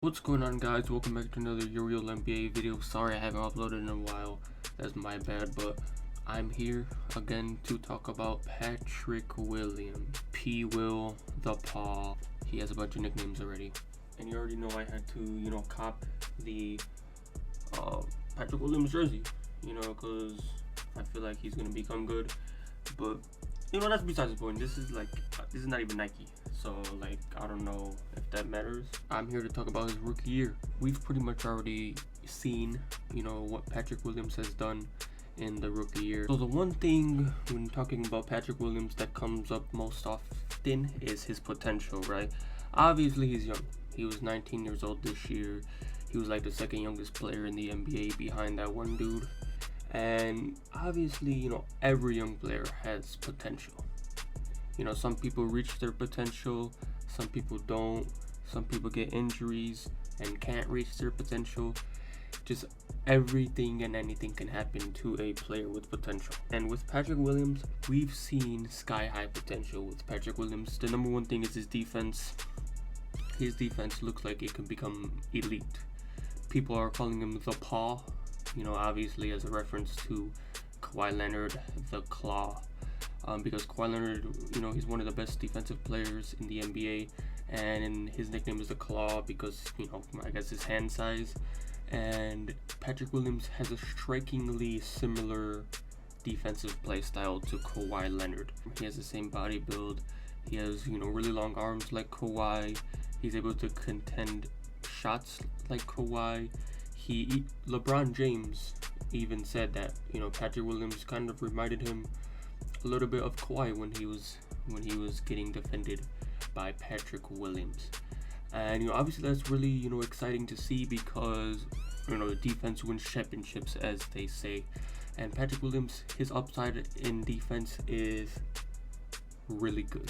What's going on, guys? Welcome back to another Your Real NBA video. Sorry I haven't uploaded in a while. That's my bad, but I'm here again to talk about Patrick Williams. P. Will, the Paw. He has a bunch of nicknames already. And you already know I had to, cop the Patrick Williams jersey, because I feel like he's going to become good. But, that's besides the point. This is not even Nike. So, I don't know if that matters. I'm here to talk about his rookie year. We've pretty much already seen, what Patrick Williams has done in the rookie year. So the one thing when talking about Patrick Williams that comes up most often is his potential, right? Obviously, he's young. He was 19 years old this year. He was like the second youngest player in the NBA behind that one dude. And obviously, every young player has potential. Some people reach their potential, some people don't, some people get injuries and can't reach their potential. Just everything and anything can happen to a player with potential. And with Patrick Williams, we've seen sky-high potential with Patrick Williams. The number one thing is his defense. His defense looks like it can become elite. People are calling him the Paw, obviously as a reference to Kawhi Leonard, the Claw. Because Kawhi Leonard, he's one of the best defensive players in the NBA, and his nickname is the Claw because, I guess his hand size. And Patrick Williams has a strikingly similar defensive play style to Kawhi Leonard. He has the same body build. He has, really long arms like Kawhi. He's able to contend shots like Kawhi. LeBron James even said that, Patrick Williams kind of reminded him a little bit of Kawhi when he was getting defended by Patrick Williams. And obviously that's really exciting to see because the defense wins championships, as they say. And Patrick Williams, his upside in defense is really good.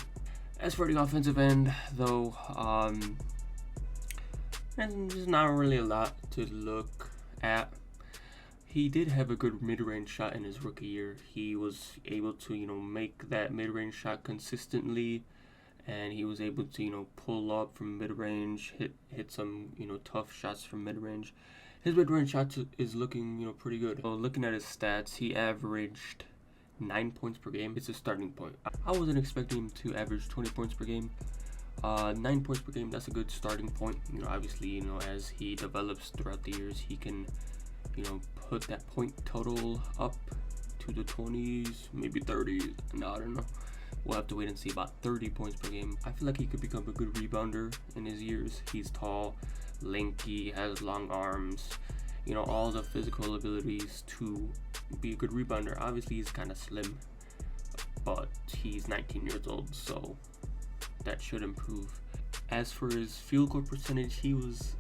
As for the offensive end, though, and there's not really a lot to look at. He did have a good mid-range shot in his rookie year. He was able to, make that mid-range shot consistently, and he was able to, pull up from mid-range, hit some, tough shots from mid-range. His mid-range shot is looking, pretty good. So looking at his stats, he averaged 9 points per game. It's a starting point. I wasn't expecting him to average 20 points per game. 9 points per game, that's a good starting point. Obviously, as he develops throughout the years, he can put that point total up to the 20s, maybe 30s. No, I don't know. We'll have to wait and see. About 30 points per game. I feel like he could become a good rebounder in his years. He's tall, lanky, has long arms, all the physical abilities to be a good rebounder. Obviously, he's kind of slim, but he's 19 years old, so that should improve. As for his field goal percentage, he was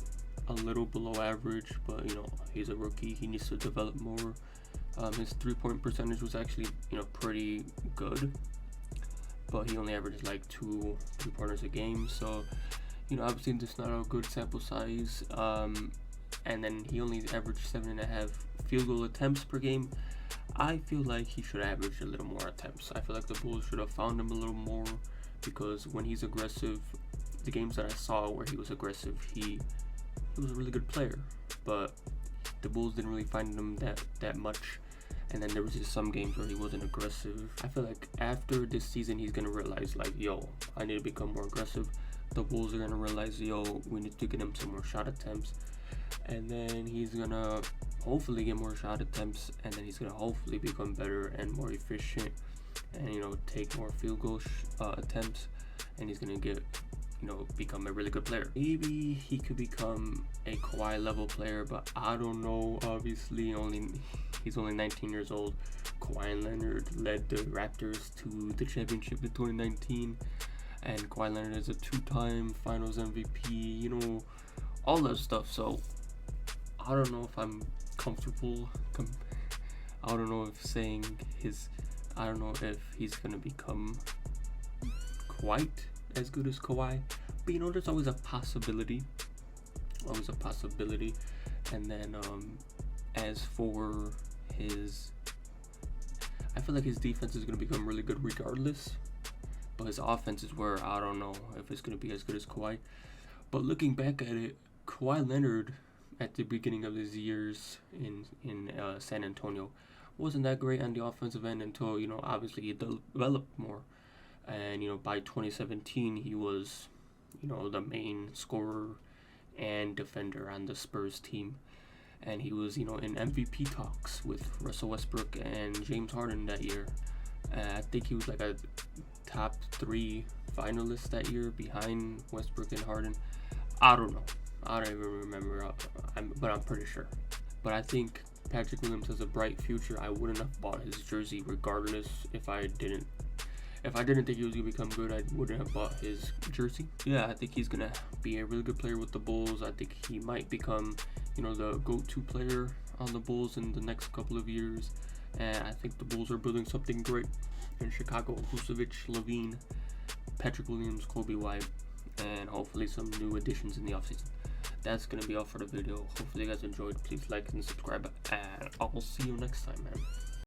a little below average, but he's a rookie. He needs to develop more. His 3-point percentage was actually pretty good, but he only averaged like 2 3-pointers a game, so obviously this is not a good sample size. And then he only averaged 7.5 field goal attempts per game. I feel like he should average a little more attempts. I feel like the Bulls should have found him a little more, because when he's aggressive, the games that I saw where he was aggressive, he was a really good player, but the Bulls didn't really find him that much. And then there was just some games where he wasn't aggressive. I feel like after this season, he's gonna realize, I need to become more aggressive. The Bulls are gonna realize, we need to get him some more shot attempts, and then he's gonna hopefully get more shot attempts, and then he's gonna hopefully become better and more efficient, and take more field goal attempts, and he's gonna get become a really good player. Maybe he could become a Kawhi level player, but I don't know. Obviously, he's only 19 years old. Kawhi Leonard led the Raptors to the championship in 2019, and Kawhi Leonard is a 2-time Finals MVP. All that stuff. So I don't know if I'm comfortable. I don't know if saying I don't know if he's gonna become quite as good as Kawhi, but there's always a possibility. And then as for I feel like his defense is going to become really good regardless, but his offense is where I don't know if it's going to be as good as Kawhi. But looking back at it, Kawhi Leonard at the beginning of his years in San Antonio wasn't that great on the offensive end until, obviously he developed more. And, by 2017, he was, the main scorer and defender on the Spurs team. And he was, in MVP talks with Russell Westbrook and James Harden that year. I think he was like a top 3 finalist that year behind Westbrook and Harden. I don't know. I don't even remember, but I'm pretty sure. But I think Patrick Williams has a bright future. I wouldn't have bought his jersey regardless if I didn't think he was going to become good. I wouldn't have bought his jersey. Yeah, I think he's going to be a really good player with the Bulls. I think he might become, the go-to player on the Bulls in the next couple of years. And I think the Bulls are building something great in Chicago. Vucevic, LaVine, Patrick Williams, Kobe White, and hopefully some new additions in the offseason. That's going to be all for the video. Hopefully you guys enjoyed. Please like and subscribe, and I'll see you next time, man.